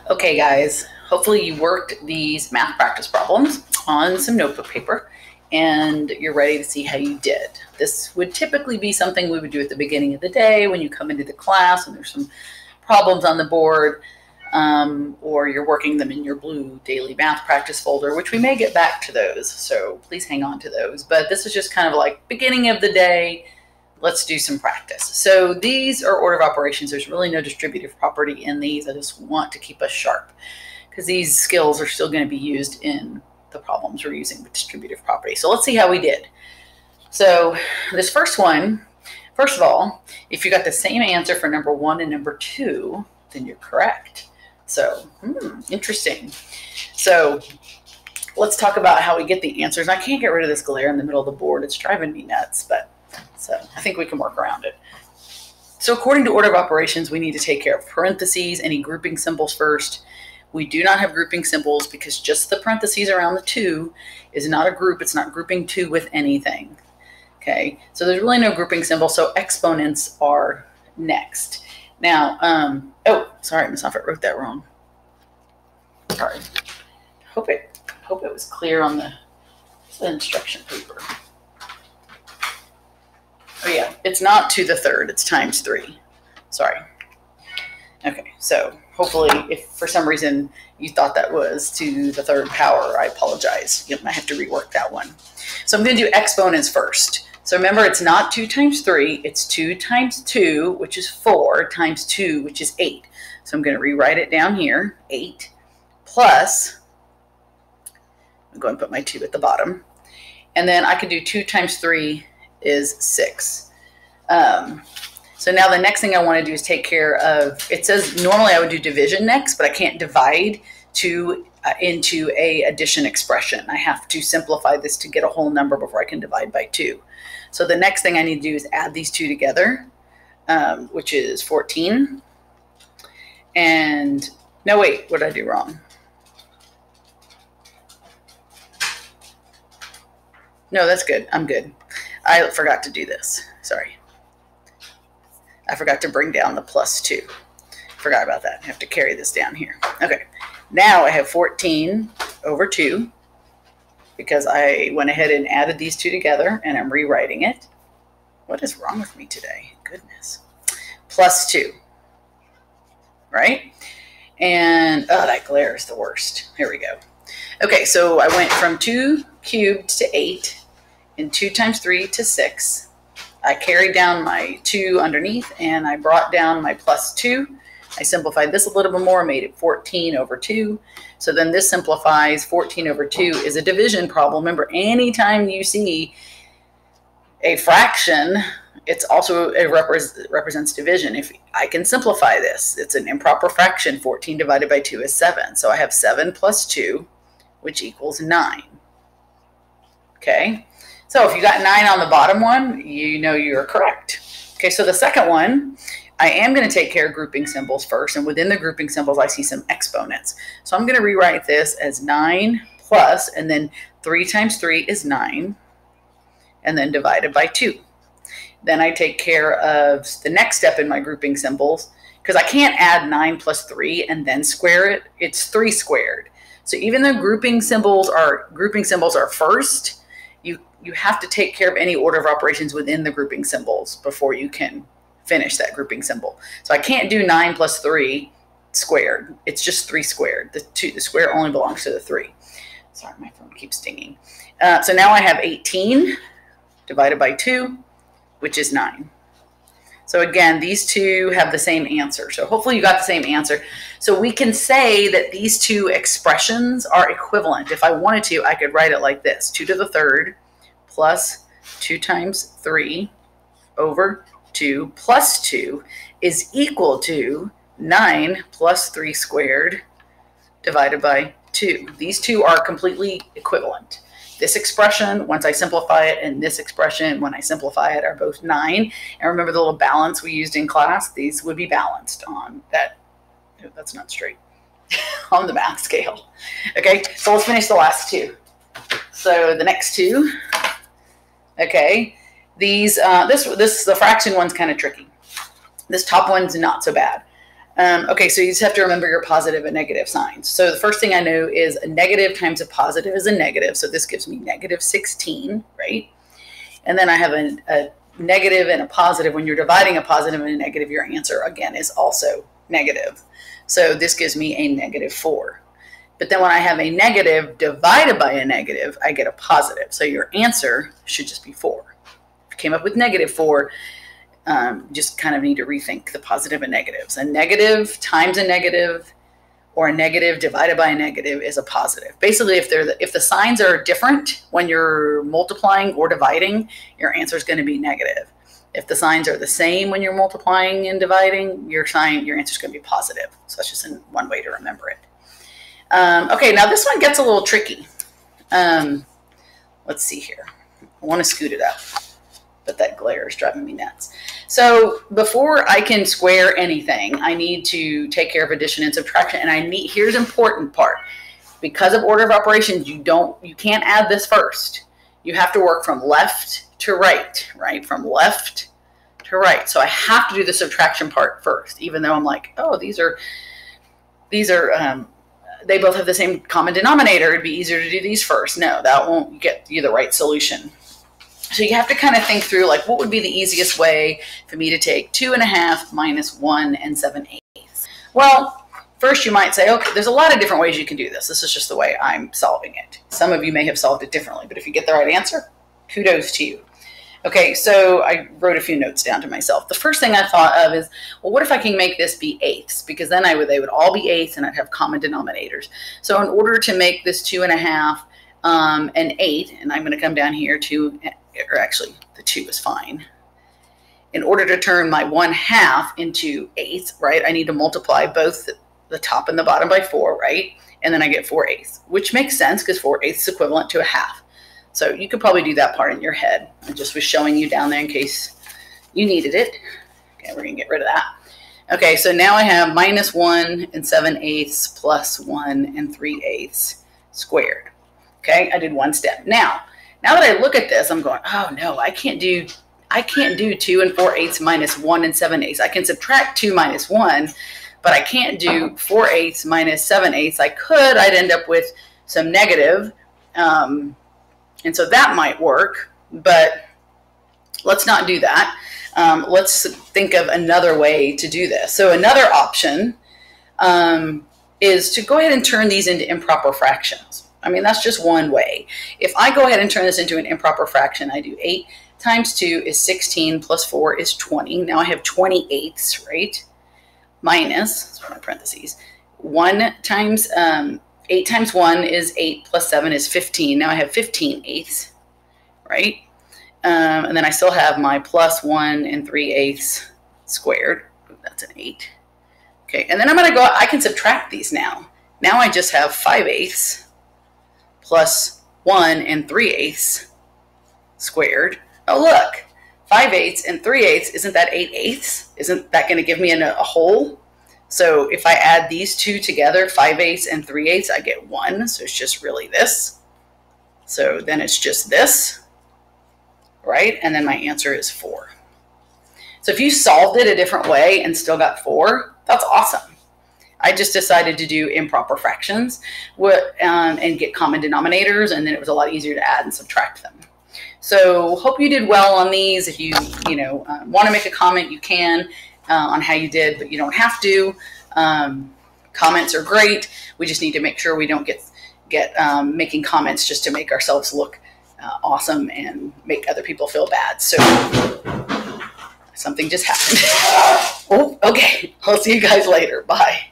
Okay, guys, hopefully you worked these math practice problems on some notebook paper and you're ready to see how you did. This would typically be something we would do at the beginning of the day when you come into the class and there's some problems on the board, or you're working them in your blue daily math practice folder, which we may get back to those, so please hang on to those. But this is just kind of like beginning of the day. Let's do some practice. So these are order of operations. There's really no distributive property in these. I just want to keep us sharp because these skills are still going to be used in the problems we're using with distributive property. So let's see how we did. So this first one, first of all, if you got the same answer for number 1 and number 2, then you're correct. So, interesting. So let's talk about how we get the answers. I can't get rid of this glare in the middle of the board. It's driving me nuts, but so I think we can work around it. So according to order of operations, we need to take care of parentheses, any grouping symbols first. We do not have grouping symbols because just the parentheses around the 2 is not a group. It's not grouping 2 with anything. Okay, so there's really no grouping symbol, so exponents are next. Now, oh, sorry, Ms. Offit wrote that wrong. Sorry. Hope it was clear on the instruction paper. Oh yeah, it's not to the third, it's times 3. Sorry. Okay, so hopefully if for some reason you thought that was to the third power, I apologize. I have to rework that one. So I'm going to do exponents first. So remember, it's not 2 times 3, it's 2 times 2, which is 4, times 2, which is 8. So I'm going to rewrite it down here, 8, plus, I'm going to put my 2 at the bottom, and then I can do 2 times 3 is 6. So now the next thing I want to do is take care of, it says normally I would do division next, but I can't divide 2 into a addition expression. I have to simplify this to get a whole number before I can divide by 2. So the next thing I need to do is add these 2 together, which is 14. And no, wait, what did I do wrong? No, that's good. I'm good. I forgot to do this. Sorry. I forgot to bring down the plus 2. Forgot about that. I have to carry this down here. Okay. Now I have 14 over 2 because I went ahead and added these 2 together and I'm rewriting it. What is wrong with me today? Goodness. Plus 2. Right? And, oh, that glare is the worst. Here we go. Okay, so I went from 2 cubed to 8 and 2 times 3 to 6. I carried down my 2 underneath and I brought down my plus 2. I simplified this a little bit more, made it 14 over 2. So then this simplifies. 14 over 2 is a division problem. Remember, anytime you see a fraction, it's also represents division. If I can simplify this, it's an improper fraction. 14 divided by 2 is 7. So I have 7 plus 2, which equals 9. Okay, so if you got 9 on the bottom one, you know you're correct. Okay, so the second one, I am going to take care of grouping symbols first, and within the grouping symbols, I see some exponents. So I'm going to rewrite this as 9 plus, and then 3 times 3 is 9, and then divided by 2. Then I take care of the next step in my grouping symbols, because I can't add 9 plus 3 and then square it. It's 3 squared. So even though grouping symbols are first, you have to take care of any order of operations within the grouping symbols before you can finish that grouping symbol. So I can't do 9 plus 3 squared. It's just 3 squared. The square only belongs to the 3. Sorry, my phone keeps dinging. So now I have 18 divided by 2, which is 9. So again, these 2 have the same answer. So hopefully you got the same answer. So we can say that these 2 expressions are equivalent. If I wanted to, I could write it like this. 2 to the third plus 2 times 3 over 2 plus 2 is equal to 9 plus 3 squared divided by 2. These 2 are completely equivalent. This expression, once I simplify it, and this expression, when I simplify it, are both 9. And remember the little balance we used in class? These would be balanced on that. No, that's not straight. On the math scale. Okay, so let's finish the last 2. So the next 2, okay, these, the fraction one's kind of tricky. This top one's not so bad. Okay, so you just have to remember your positive and negative signs. So the first thing I know is a negative times a positive is a negative. So this gives me negative 16, right? And then I have a negative and a positive. When you're dividing a positive and a negative, your answer, again, is also negative. So this gives me a negative 4. But then when I have a negative divided by a negative, I get a positive. So your answer should just be 4. If you came up with negative 4, just kind of need to rethink the positive and negatives. A negative times a negative or a negative divided by a negative is a positive. Basically, if the signs are different when you're multiplying or dividing, your answer is going to be negative. If the signs are the same when you're multiplying and dividing, your answer is going to be positive. So that's just one way to remember it. Okay, now this one gets a little tricky. Let's see here. I want to scoot it up, but that glare is driving me nuts. So before I can square anything, I need to take care of addition and subtraction. And here's the important part. Because of order of operations, you can't add this first. You have to work from left to right, right? From left to right. So I have to do the subtraction part first, even though I'm like, oh, these are they both have the same common denominator. It'd be easier to do these first. No, that won't get you the right solution. So you have to kind of think through, like, what would be the easiest way for me to take 2.5 minus 1 and 7/8? Well, first you might say, okay, there's a lot of different ways you can do this. This is just the way I'm solving it. Some of you may have solved it differently, but if you get the right answer, kudos to you. Okay, so I wrote a few notes down to myself. The first thing I thought of is, well, what if I can make this be eighths? Because then they would all be eighths and I'd have common denominators. So in order to make this 2.5 and 8, and I'm going to come down here to, or actually the 2 is fine. In order to turn my 1/2 into eighths, right, I need to multiply both the top and the bottom by 4, right? And then I get 4/8, which makes sense because 4/8 is equivalent to 1/2. So you could probably do that part in your head. I just was showing you down there in case you needed it. Okay, we're going to get rid of that. Okay, so now I have minus 1 and 7/8 plus 1 and 3/8 squared. Okay, I did one step. Now that I look at this, I'm going, oh no, I can't do 2 and 4/8 minus 1 and 7/8. I can subtract 2 minus 1, but I can't do 4/8 minus 7/8. I could, I'd end up with some negative. And so that might work, but let's not do that. Let's think of another way to do this. So another option is to go ahead and turn these into improper fractions. I mean, that's just one way. If I go ahead and turn this into an improper fraction, I do 8 times 2 is 16 plus 4 is 20. Now I have 28ths, right? Minus, my parentheses, 1 times 8 times 1 is 8 plus 7 is 15. Now I have 15/8, right? And then I still have my plus 1 and 3/8 squared. That's an 8. Okay, and then I'm going to go, I can subtract these now. Now I just have 5/8 plus 1 and 3/8 squared. Oh, look, 5/8 and 3/8, isn't that 8/8? Isn't that going to give me a whole? So if I add these two together, 5/8 and 3/8, I get 1. So it's just really this. So then it's just this, right? And then my answer is 4. So if you solved it a different way and still got 4, that's awesome. I just decided to do improper fractions and get common denominators, and then it was a lot easier to add and subtract them. So hope you did well on these. If you want to make a comment, you can. On how you did, but you don't have to. Comments are great. We just need to make sure we don't get making comments just to make ourselves look awesome and make other people feel bad. So something just happened. Oh, okay. I'll see you guys later. Bye.